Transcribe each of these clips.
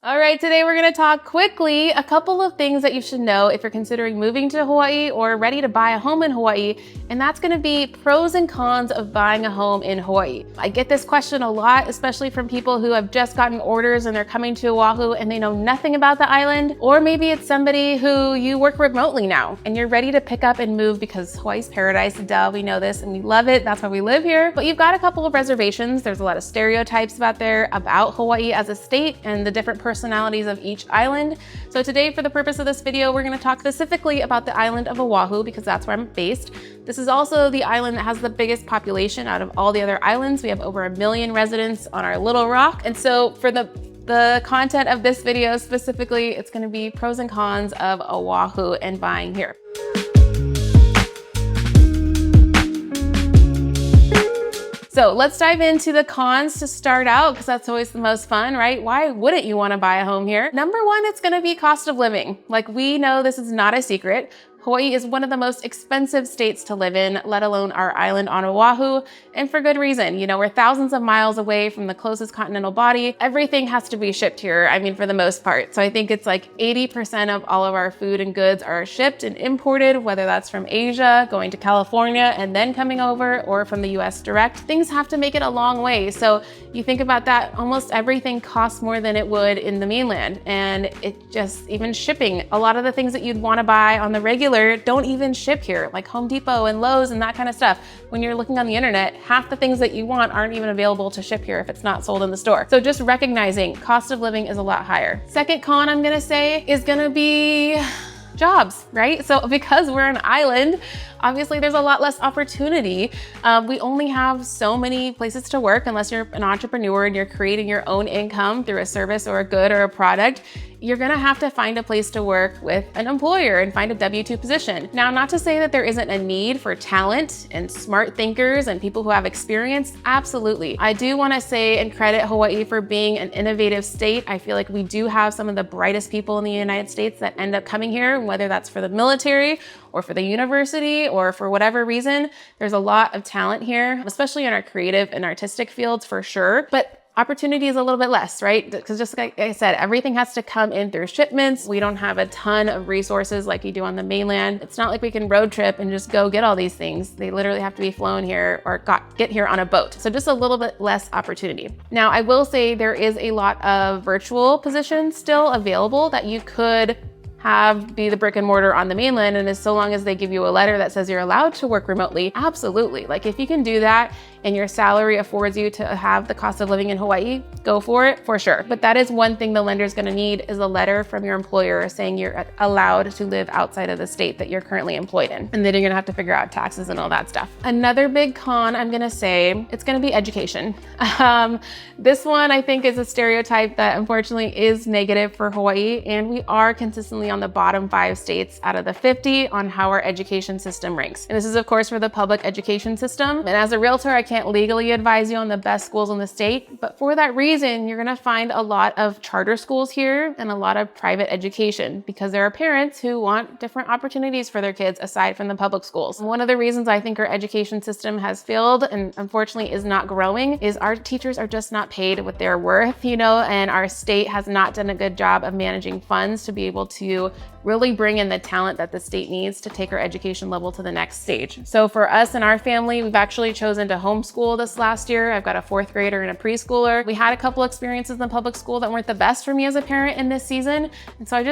All right, today we're going to talk quickly a couple of things that you should know if you're considering moving to Hawaii or ready to buy a home in Hawaii, and that's going to be pros and cons of buying a home in Hawaii. I get this question a lot, especially from people who have just gotten orders and they're coming to Oahu and they know nothing about the island, or maybe it's somebody who you work remotely now and you're ready to pick up and move because Hawaii's paradise, duh, we know this and we love it, that's why we live here, but you've got a couple of reservations. There's a lot of stereotypes out there about Hawaii as a state and the different personalities of each island. So today, for the purpose of this video, we're going to talk specifically about the island of Oahu because that's where I'm based. This is also the island that has the biggest population out of all the other islands. We have over 1 million residents on our little rock. And so for the content of this video specifically, it's going to be pros and cons of Oahu and buying here. So let's dive into the cons to start out, because that's always the most fun, right? Why wouldn't you want to buy a home here? Number one, it's going to be cost of living. Like, we know this is not a secret. Hawaii is one of the most expensive states to live in, let alone our island on Oahu, and for good reason. You know, we're thousands of miles away from the closest continental body. Everything has to be shipped here, I mean, for the most part. So I think it's like 80% of all of our food and goods are shipped and imported, whether that's from Asia, going to California, and then coming over, or from the US direct. Things have to make it a long way. So you think about that, almost everything costs more than it would in the mainland. And it just, even shipping, a lot of the things that you'd want to buy on the regular don't even ship here, like Home Depot and Lowe's and that kind of stuff. When you're looking on the internet, half the things that you want aren't even available to ship here if it's not sold in the store. So just recognizing cost of living is a lot higher. Second con I'm gonna say is gonna be jobs, right? So because we're an island, obviously there's a lot less opportunity. We only have so many places to work unless you're an entrepreneur and you're creating your own income through a service or a good or a product. You're gonna have to find a place to work with an employer and find a W-2 position. Now, not to say that there isn't a need for talent and smart thinkers and people who have experience, absolutely. I do wanna say and credit Hawaii for being an innovative state. I feel like we do have some of the brightest people in the United States that end up coming here, whether that's for the military or for the university or for whatever reason. There's a lot of talent here, especially in our creative and artistic fields for sure. But opportunity is a little bit less, right? Because just like I said, everything has to come in through shipments. We don't have a ton of resources like you do on the mainland. It's not like we can road trip and just go get all these things. They literally have to be flown here or get here on a boat. So just a little bit less opportunity. Now, I will say there is a lot of virtual positions still available that you could be the brick and mortar on the mainland, and as so long as they give you a letter that says you're allowed to work remotely, absolutely. Like, if you can do that and your salary affords you to have the cost of living in Hawaii, go for it, for sure. But that is one thing the lender's gonna need, is a letter from your employer saying you're allowed to live outside of the state that you're currently employed in. And then you're gonna have to figure out taxes and all that stuff. Another big con, I'm gonna say, it's gonna be education. This one I think is a stereotype that unfortunately is negative for Hawaii, and we are consistently on the bottom 5 states out of the 50 on how our education system ranks. And this is of course for the public education system. And as a realtor, I can't legally advise you on the best schools in the state, but for that reason, you're gonna find a lot of charter schools here and a lot of private education because there are parents who want different opportunities for their kids aside from the public schools. One of the reasons I think our education system has failed and unfortunately is not growing is our teachers are just not paid what they're worth, you know, and our state has not done a good job of managing funds to be able to really bring in the talent that the state needs to take our education level to the next stage. So for us and our family, we've actually chosen to homeschool this last year. I've got a 4th grader and a preschooler. We had a couple experiences in the public school that weren't the best for me as a parent in this season. And so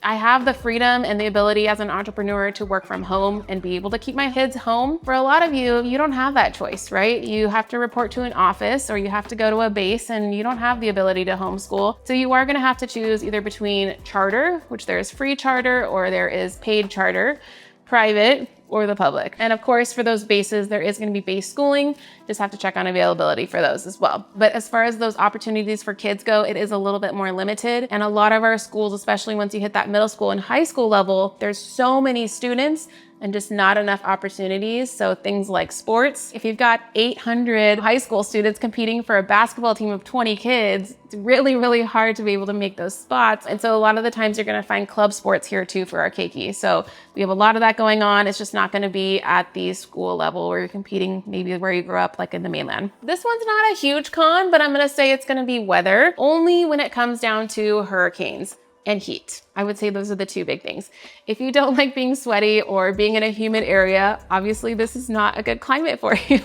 I have the freedom and the ability as an entrepreneur to work from home and be able to keep my kids home. For a lot of you, you don't have that choice, right? You have to report to an office or you have to go to a base and you don't have the ability to homeschool. So you are gonna have to choose either between charter, which there's free charter, or there is paid charter, private, or the public. And of course, for those bases, there is going to be base schooling. Just have to check on availability for those as well. But as far as those opportunities for kids go, it is a little bit more limited. And a lot of our schools, especially once you hit that middle school and high school level, there's so many students and just not enough opportunities. So things like sports, if you've got 800 high school students competing for a basketball team of 20 kids, it's really, really hard to be able to make those spots. And so a lot of the times you're going to find club sports here too for our keiki. So we have a lot of that going on. It's just not going to be at the school level where you're competing, maybe where you grew up, like in the mainland. This one's not a huge con, but I'm going to say it's going to be weather, only when it comes down to hurricanes and heat. I would say those are the two big things. If you don't like being sweaty or being in a humid area, obviously this is not a good climate for you.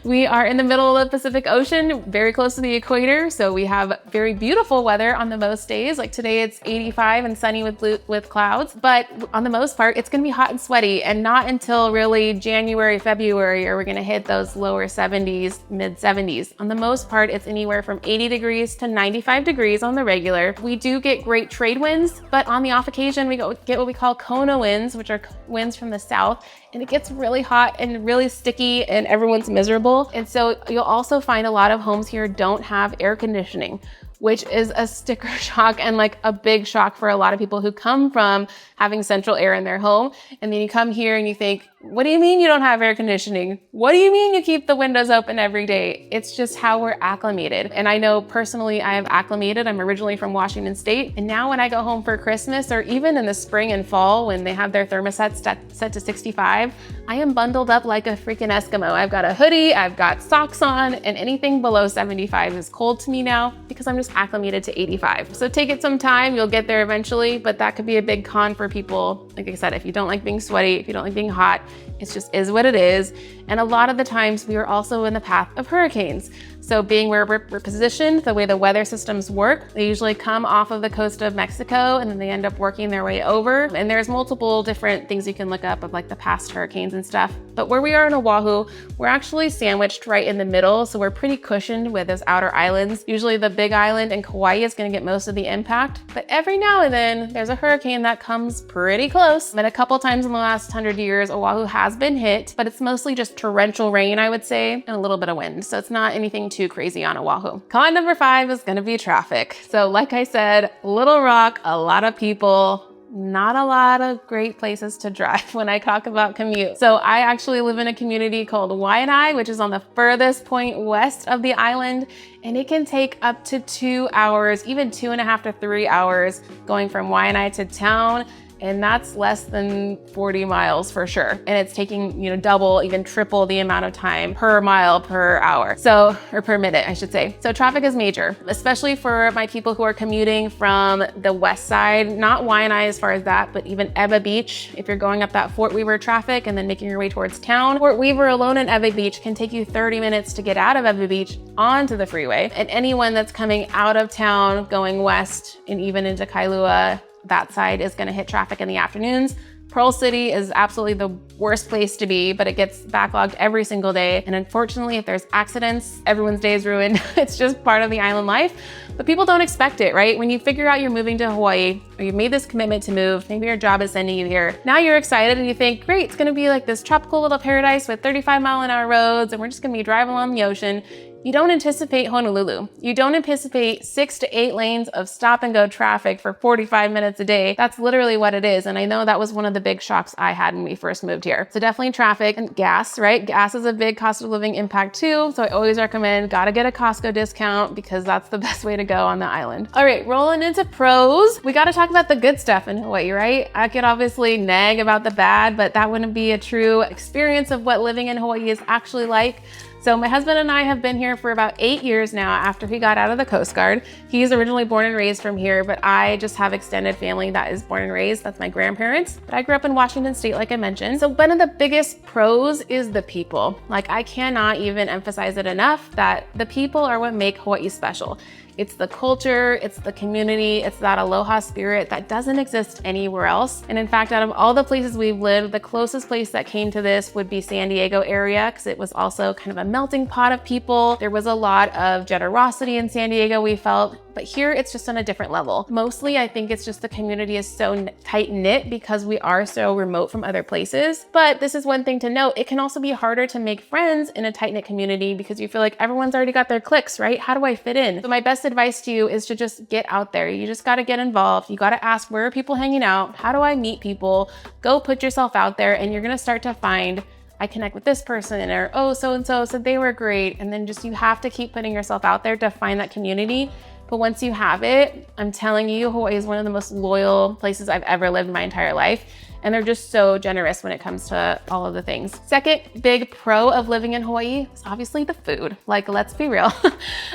We are in the middle of the Pacific Ocean, very close to the equator. So we have very beautiful weather on the most days. Like today it's 85 and sunny with clouds, but on the most part, it's gonna be hot and sweaty, and not until really January, February are we gonna hit those lower 70s, mid 70s. On the most part, it's anywhere from 80 degrees to 95 degrees on the regular. We do get great trade winds, but on the off occasion, we get what we call Kona winds, which are winds from the south, and it gets really hot and really sticky and everyone's miserable. And so you'll also find a lot of homes here don't have air conditioning, which is a sticker shock and like a big shock for a lot of people who come from having central air in their home. And then you come here and you think, what do you mean you don't have air conditioning? What do you mean you keep the windows open every day? It's just how we're acclimated. And I know personally I have acclimated. I'm originally from Washington State. And now when I go home for Christmas, or even in the spring and fall when they have their thermostats set to 65, I am bundled up like a freaking Eskimo. I've got a hoodie, I've got socks on, and anything below 75 is cold to me now because I'm just acclimated to 85. So take it some time, you'll get there eventually, but that could be a big con for people. Like I said, if you don't like being sweaty, if you don't like being hot, it just is what it is. And a lot of the times we are also in the path of hurricanes. So being where we're positioned, the way the weather systems work, they usually come off of the coast of Mexico and then they end up working their way over. And there's multiple different things you can look up of like the past hurricanes and stuff. But where we are in Oahu, we're actually sandwiched right in the middle. So we're pretty cushioned with those outer islands. Usually the big island and Kauai is gonna get most of the impact. But every now and then there's a hurricane that comes pretty close. And a couple times in the last 100 years, Oahu has been hit, but it's mostly just torrential rain, I would say, and a little bit of wind. So it's not anything too crazy on Oahu. Con number 5 is gonna be traffic. So like I said, Little Rock, a lot of people, not a lot of great places to drive when I talk about commute. So I actually live in a community called Hawai'i, which is on the furthest point west of the island. And it can take up to 2 hours, even 2.5 to 3 hours going from Hawai'i to town. And that's less than 40 miles for sure. And it's taking, double, even triple the amount of time per mile per hour. So, or per minute, I should say. So traffic is major, especially for my people who are commuting from the west side, not Waianae as far as that, but even Ewa Beach. If you're going up that Fort Weaver traffic and then making your way towards town, Fort Weaver alone in Ewa Beach can take you 30 minutes to get out of Ewa Beach onto the freeway. And anyone that's coming out of town, going west and even into Kailua, that side is going to hit traffic in the afternoons. Pearl City is absolutely the worst place to be, but it gets backlogged every single day. And unfortunately, if there's accidents, everyone's day is ruined. It's just part of the island life, but people don't expect it, right? When you figure out you're moving to Hawaii, or you've made this commitment to move, maybe your job is sending you here. Now you're excited and you think, great, it's gonna be like this tropical little paradise with 35-mile-an-hour roads, and we're just gonna be driving along the ocean. You don't anticipate Honolulu. You don't anticipate 6 to 8 lanes of stop and go traffic for 45 minutes a day. That's literally what it is. And I know that was one of the big shocks I had when we first moved here. So definitely traffic and gas, right? Gas is a big cost of living impact too. So I always recommend, gotta get a Costco discount because that's the best way to go on the island. All right, rolling into pros. We gotta talk about the good stuff in Hawaii, right? I could obviously nag about the bad, but that wouldn't be a true experience of what living in Hawaii is actually like. So my husband and I have been here for about 8 years now after he got out of the Coast Guard. He's originally born and raised from here, but I just have extended family that is born and raised. That's my grandparents. But I grew up in Washington State, like I mentioned. So one of the biggest pros is the people. Like I cannot even emphasize it enough that the people are what make Hawaii special. It's the culture, it's the community, it's that Aloha spirit that doesn't exist anywhere else. And in fact, out of all the places we've lived, the closest place that came to this would be San Diego area, because it was also kind of a melting pot of people. There was a lot of generosity in San Diego, we felt. But here it's just on a different level. Mostly, I think it's just the community is so tight knit because we are so remote from other places. But this is one thing to note. It can also be harder to make friends in a tight knit community because you feel like everyone's already got their cliques, right? How do I fit in? So my best best advice to you is to just get out there. You just got to get involved. You got to ask, where are people hanging out? How do I meet people? Go put yourself out there, and you're going to start to find, I connect with this person, or, oh, so-and-so said they were great. And then just, you have to keep putting yourself out there to find that community. But once you have it, I'm telling you, Hawaii is one of the most loyal places I've ever lived in my entire life. And they're just so generous when it comes to all of the things. Second big pro of living in Hawaii is obviously the food. Like, let's be real.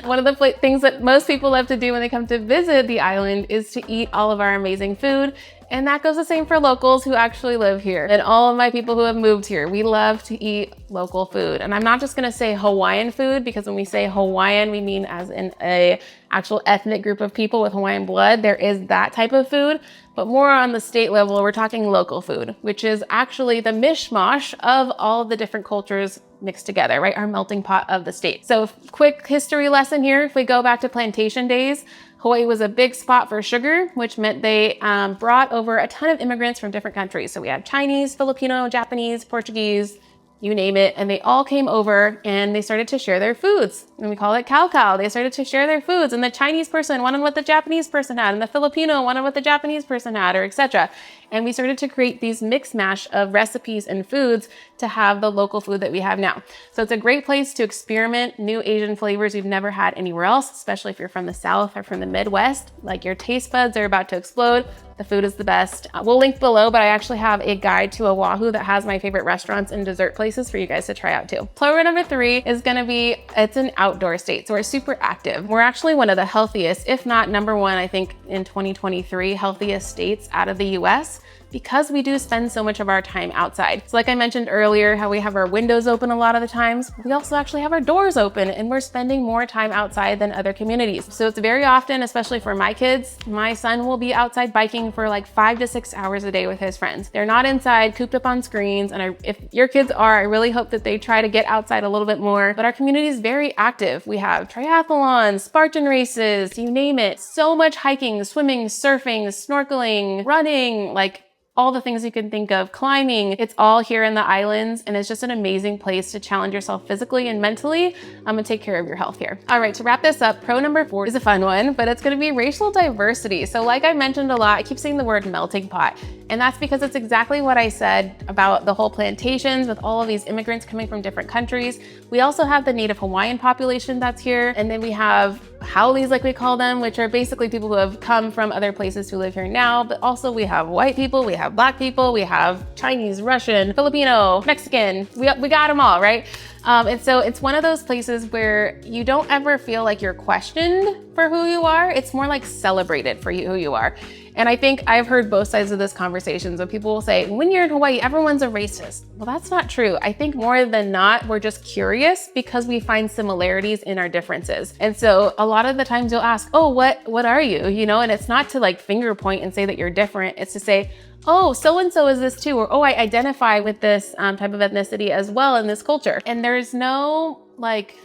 One of the things that most people love to do when they come to visit the island is to eat all of our amazing food. And that goes the same for locals who actually live here. And all of my people who have moved here, we love to eat local food. And I'm not just gonna say Hawaiian food, because when we say Hawaiian, we mean as in a actual ethnic group of people with Hawaiian blood. There is that type of food, but more on the state level, we're talking local food, which is actually the mishmash of all of the different cultures mixed together, right? Our melting pot of the state. So quick history lesson here. If we go back to plantation days, Hawaii was a big spot for sugar, which meant they brought over a ton of immigrants from different countries. So we had Chinese, Filipino, Japanese, Portuguese, you name it. And they all came over and they started to share their foods. And we call it cow. They started to share their foods. And the Chinese person wanted what the Japanese person had. And the Filipino wanted what the Japanese person had, or etc. And we started to create these mix mash of recipes and foods to have the local food that we have now. So it's a great place to experiment new Asian flavors you've never had anywhere else, especially if you're from the South or from the Midwest. Like, your taste buds are about to explode. The food is the best. We'll link below, but I actually have a guide to Oahu that has my favorite restaurants and dessert places for you guys to try out too. Pro number 3 is gonna be, it's an outdoor state. So we're super active. We're actually one of the healthiest, if not number one, I think in 2023, healthiest states out of the US, because we do spend so much of our time outside. So like I mentioned earlier, how we have our windows open a lot of the times, we also actually have our doors open, and we're spending more time outside than other communities. So it's very often, especially for my kids, my son will be outside biking for like 5 to 6 hours a day with his friends. They're not inside cooped up on screens. And if your kids are, I really hope that they try to get outside a little bit more. But our community is very active. We have triathlons, Spartan races, you name it. So much hiking, swimming, surfing, snorkeling, running, like all the things you can think of, climbing. It's all here in the islands, and it's just an amazing place to challenge yourself physically and mentally and take care of your health here. All right, to wrap this up, pro number 4 is a fun one, but it's gonna be racial diversity. So like I mentioned a lot, I keep saying the word melting pot, and that's because it's exactly what I said about the whole plantations with all of these immigrants coming from different countries. We also have the Native Hawaiian population that's here, and then we have haoles, like we call them, which are basically people who have come from other places who live here now, but also we have white people, we have Black people, we have Chinese, Russian, Filipino, Mexican, we got them all, right? And so it's one of those places where you don't ever feel like you're questioned for who you are. It's more like celebrated for who you are. And I think I've heard both sides of this conversation. So people will say, when you're in Hawaii, everyone's a racist. Well, that's not true. I think more than not, we're just curious because we find similarities in our differences. And so a lot of the times you'll ask, oh, what are you? You know, and it's not to like finger point and say that you're different. It's to say, oh, so-and-so is this too, or oh, I identify with this type of ethnicity as well in this culture. And there's no like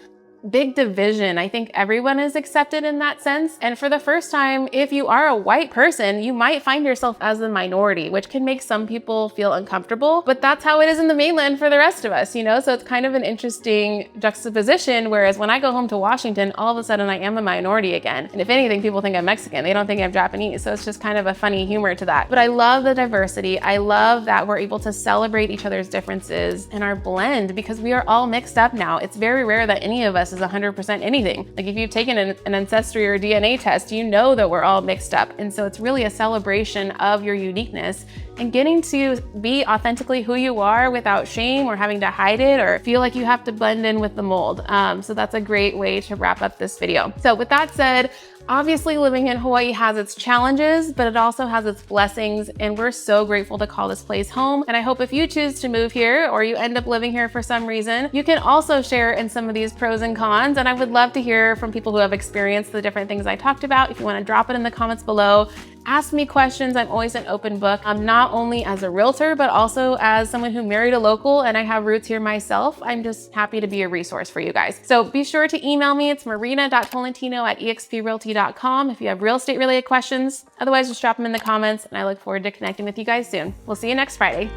big division. I think everyone is accepted in that sense. And for the first time, if you are a white person, you might find yourself as a minority, which can make some people feel uncomfortable, but that's how it is in the mainland for the rest of us, you know? So it's kind of an interesting juxtaposition, whereas when I go home to Washington, all of a sudden I am a minority again. And if anything, people think I'm Mexican. They don't think I'm Japanese. So it's just kind of a funny humor to that. But I love the diversity. I love that we're able to celebrate each other's differences and our blend, because we are all mixed up now. It's very rare that any of us is 100% anything. Like if you've taken an ancestry or DNA test, you know that we're all mixed up. And so it's really a celebration of your uniqueness and getting to be authentically who you are without shame or having to hide it or feel like you have to blend in with the mold. So that's a great way to wrap up this video. So with that said, obviously living in Hawaii has its challenges, but it also has its blessings, and we're so grateful to call this place home. And I hope if you choose to move here or you end up living here for some reason, you can also share in some of these pros and cons. And I would love to hear from people who have experienced the different things I talked about. If you want to drop it in the comments below, ask me questions. I'm always an open book. I'm not only as a realtor, but also as someone who married a local and I have roots here myself. I'm just happy to be a resource for you guys. So be sure to email me. It's marina.tolentino@exprealty.com if you have real estate related questions. Otherwise, just drop them in the comments, and I look forward to connecting with you guys soon. We'll see you next Friday.